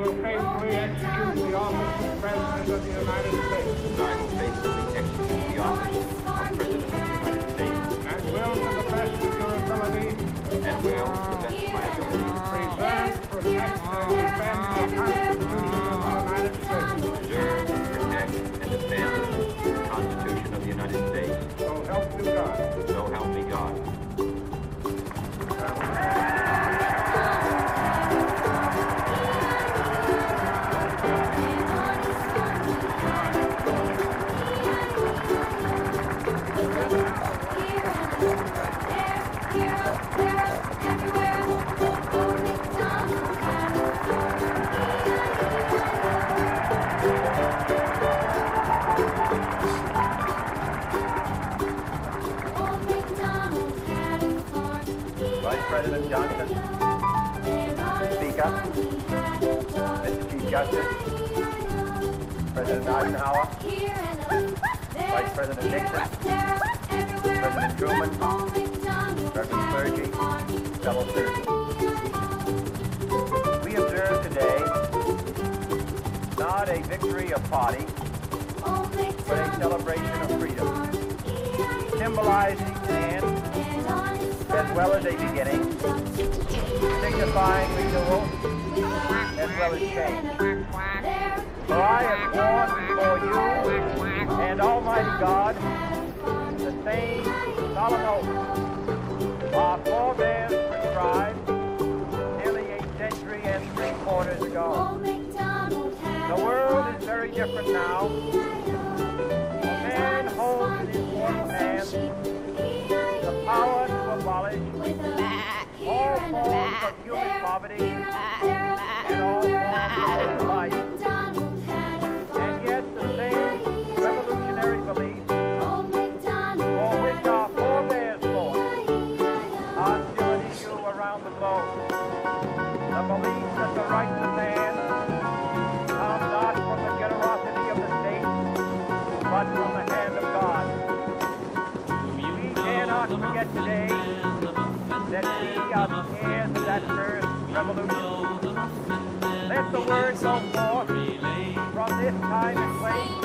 will faithfully execute the office of President of the United States. I will faithfully execute the office of President of the United States. And will, to the best of your ability, And will, to the best of my ability, preserve, protect, and defend the Constitution of the United States. preserve, protect, and defend the Constitution of the United States. So help you God. So help me God. Vice President Johnson, Speaker, Mr. Chief Justice, President Eisenhower, Vice President Nixon, President Truman, Reverend clergy, fellow citizens. We observe today not a victory of party, but a celebration of freedom, symbolizing an end as well as a beginning, signifying renewal as well as change. For I have sworn before you and Almighty God the same solemn oath our forebears prescribed nearly a century and 3/4 ago. The world is very different now. A man holds in his mortal hands the power to abolish all forms of human poverty and all forms of life. And yet the same revolutionary beliefs for which our forebears fought are still an issue around the globe. The belief that the rights of man come not from the generosity of the state, but from the hand of God. We cannot forget today that we are the heirs of that first revolution. Let the word go forth from this time and place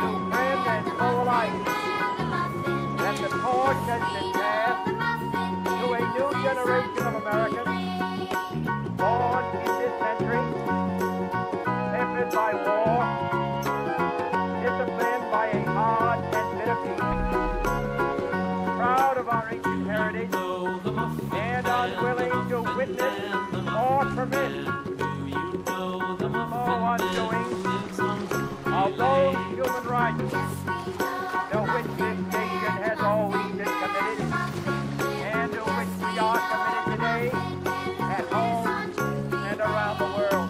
to friend and foe alike, that the torch has been passed to a new generation of Americans born in this century, tempered by war, disciplined by a hard and bitter peace, proud of our ancient heritage, and unwilling to witness or permit the slow undoing of those human rights to which this nation has always been committed, and to which we are committed today at home and around the world.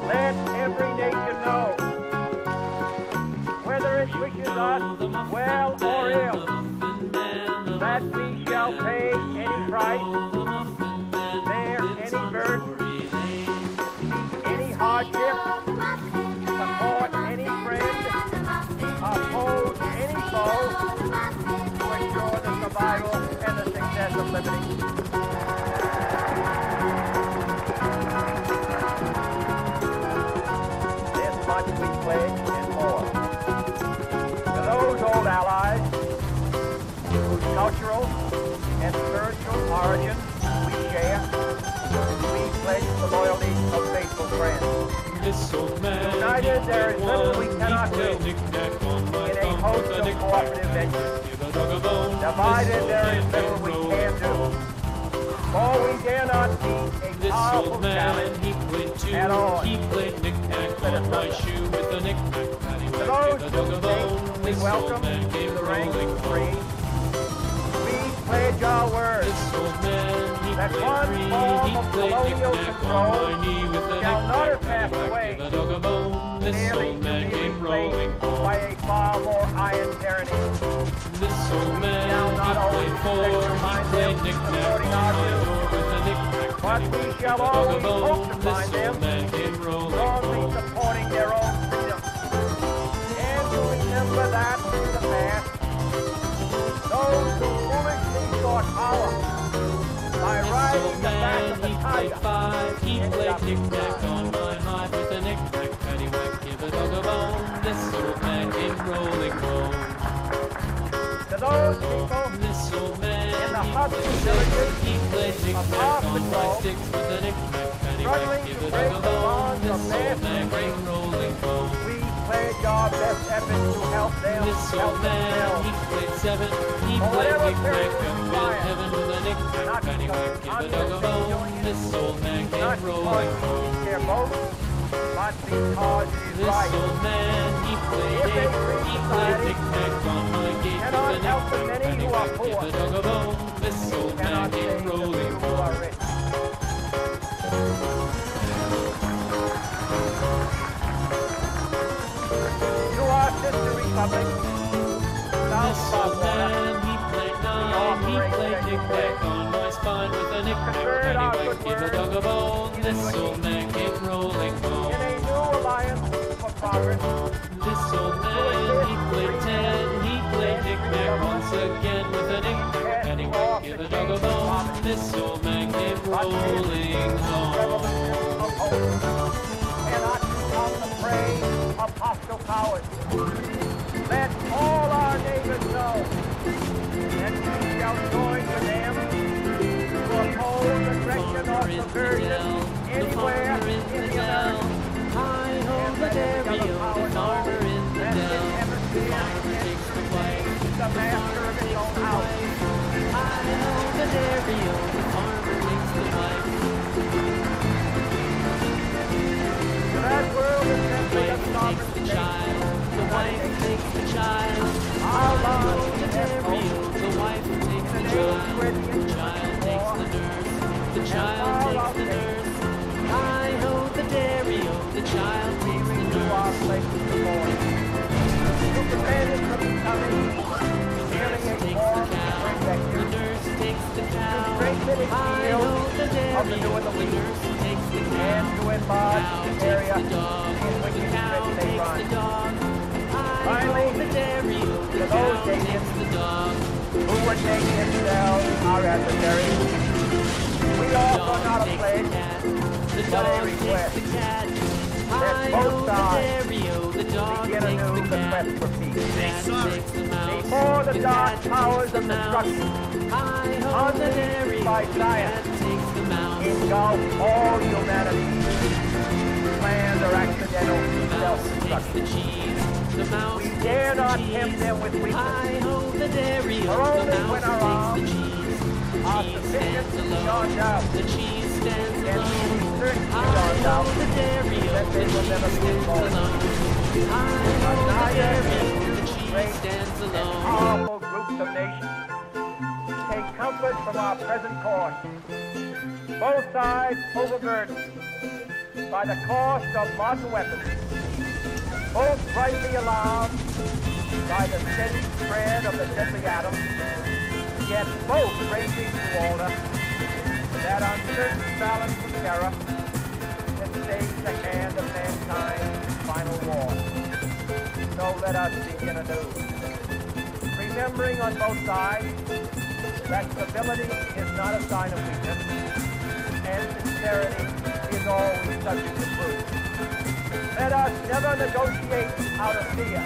Let every nation know, whether it wishes us well or ill, that we shall pay any price, bear any burden, any hardship, support any friend, oppose any foe, to ensure the survival and the success of liberty. This much we pledge and more. To those old allies whose cultural and spiritual origin we share, we pledge the loyalty of faithful friends. United, there is little we cannot do in a host of cooperative ventures. Divided, there is little we can do. For we dare not meet a powerful challenge at all. Let us not. To those who think we welcome the ranks free, we pledge our word that one form of colonial control shall not have passed away, merely to be replaced by a far more iron tyranny. We shall not always find them supporting our views, but we shall always hope to find them strongly supporting their own freedom. And to remember that in the past, those who huts and villages across the globe, struggling to break the bonds of mass we pledge our best efforts to help them help themselves. For whatever period of time, not because unforeseen doing it, not because we keep their vote, but because it is right. If a free society cannot help the many who are poor, cannot save the few who are rich. To our sister republic, South Carolina, He played knick-knack on my spine with a knick-knack. Anyway, keep a dog a bone. This old man came rolling home. in a new alliance for progress, This old man, he played ten. He played knick-knack once again with a knick-knack. Anyway, give a dog a bone. This old man came rolling home. revolution of hope, cannot become the prey of hostile powers. Let all our neighbors know that we shall join with them to oppose aggression or subversion anywhere in the earth. Hi-ho, the dairy, the farmer in the dell. The farmer takes the wife, The master of his own house. hi-ho, the dairy, the farmer takes the wife. That world is simply a The wife takes sovereign the state. child, the wife takes the child. How long Hi-ho, the is that dairy, hope? the wife takes the child. The child takes the nurse, the child takes the nurse. Hi-ho, the dairy, the child takes the To our nurse. places of born. To prevent it from becoming merely a Takes the form cow, of the infection. nurse takes the cow. Strengthen its Hi-ho, shield the of the dairy, new and the the weak, nurse takes the and cow. to enlarge Cow the takes area the dog, in which the its cow threats may takes run. the dog. Hi-ho, Finally, the dairy, the to cow those takes Indians the dog. who would make themselves our adversaries, we offer not a Takes the pledge, cat, the but a dog request. takes the cat. Let Hi-ho, both the sides dairy, the dog begin takes anew the the cat. quest for The peace. cat takes the mouse. Before the dark cat powers takes the of mouse. destruction Hi-ho, the unleashed dairy, by the science cat takes the mouse. engulf all humanity. Planned or accidental The mouse takes self-destruction. the cheese. The mouse We takes dare the not cheese. tempt them with weakness. Hi-ho, the dairy, For the only when mouse our takes the arms cheese. are Cheese sufficient stands beyond alone. doubt. The cheese stands And we alone. be certain beyond Hi-ho, doubt the dairy, that the they will cheese never be stands involved. alone. Hi-ho, the dairy, the cheese stands alone. Powerful groups of nations take comfort from our present course. Both sides overburdened by the cost of modern weapons. Both rightly alarmed by the steady spread of the deadly atom, yet both racing to order that uncertain balance of terror that stays the hand of mankind's final war. So let us begin anew, remembering on both sides that stability is not a sign of weakness, and sincerity is always subject to proof. Let us never negotiate out of fear,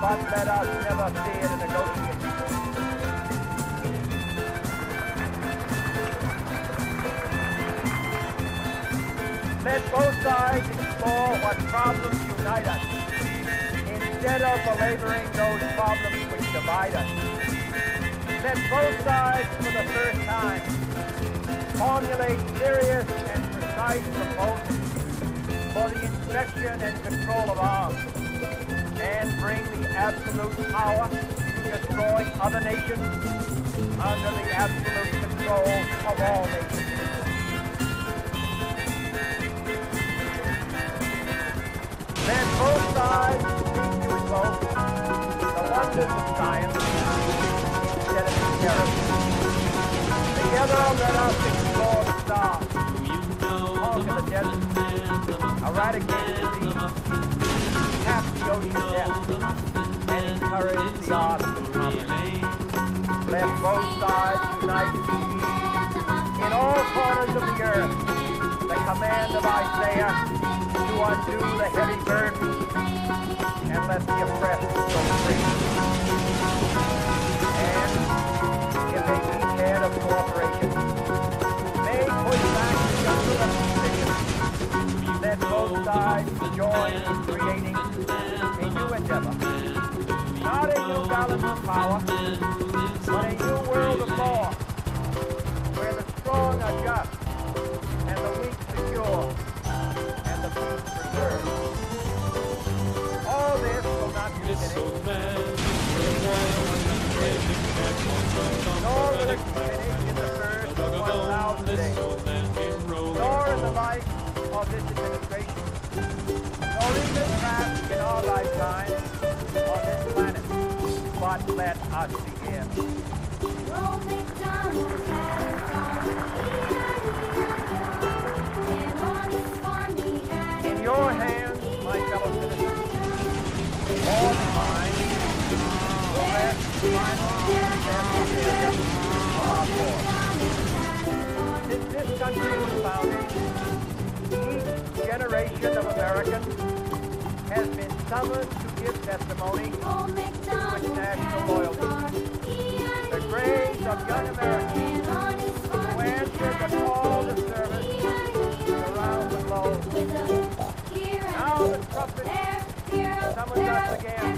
but let us never fear to negotiate. Let both sides explore what problems unite us, instead of belaboring those problems which divide us. Let both sides, for the first time, formulate serious and precise proposals for the inspection and control of arms, and bring the absolute power to destroy other nations under the absolute control of all nations. Let both sides seek to evoke the wonders of science instead of its terrors. Together, let us explore the stars, conquer the desert, eradicate disease, tap the ocean depths, and encourage the arts of commerce. Let both sides unite in all corners of the earth. The command of Isaiah to undo the heavy burden and let the oppressed go free. And if they each have alongside the joy of creating a new endeavor. Not a new balance of power, but a new world of law, where the strong are just, and the weak secure, and the peace preserved. All this will not be finished, nor will it finish in the first 1,000 days, nor in the life of this administration, nor even perhaps in our lifetime on this planet. But let us begin. In your hands, my fellow citizens, all mine, the last final and of our force. Since this country's founding, each generation of Americans has been summoned to give testimony to its national loyalty. The graves of young Americans who answered the call to service around the globe. Now the trumpet summons us again,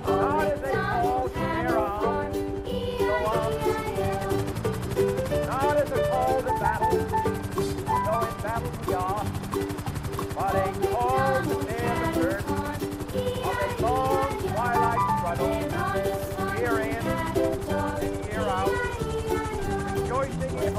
not as a call to bear arms, go on to field, not as a call to battle, though in battle we are, but a call to bear the burden of a long twilight struggle, year in and year out, rejoicing in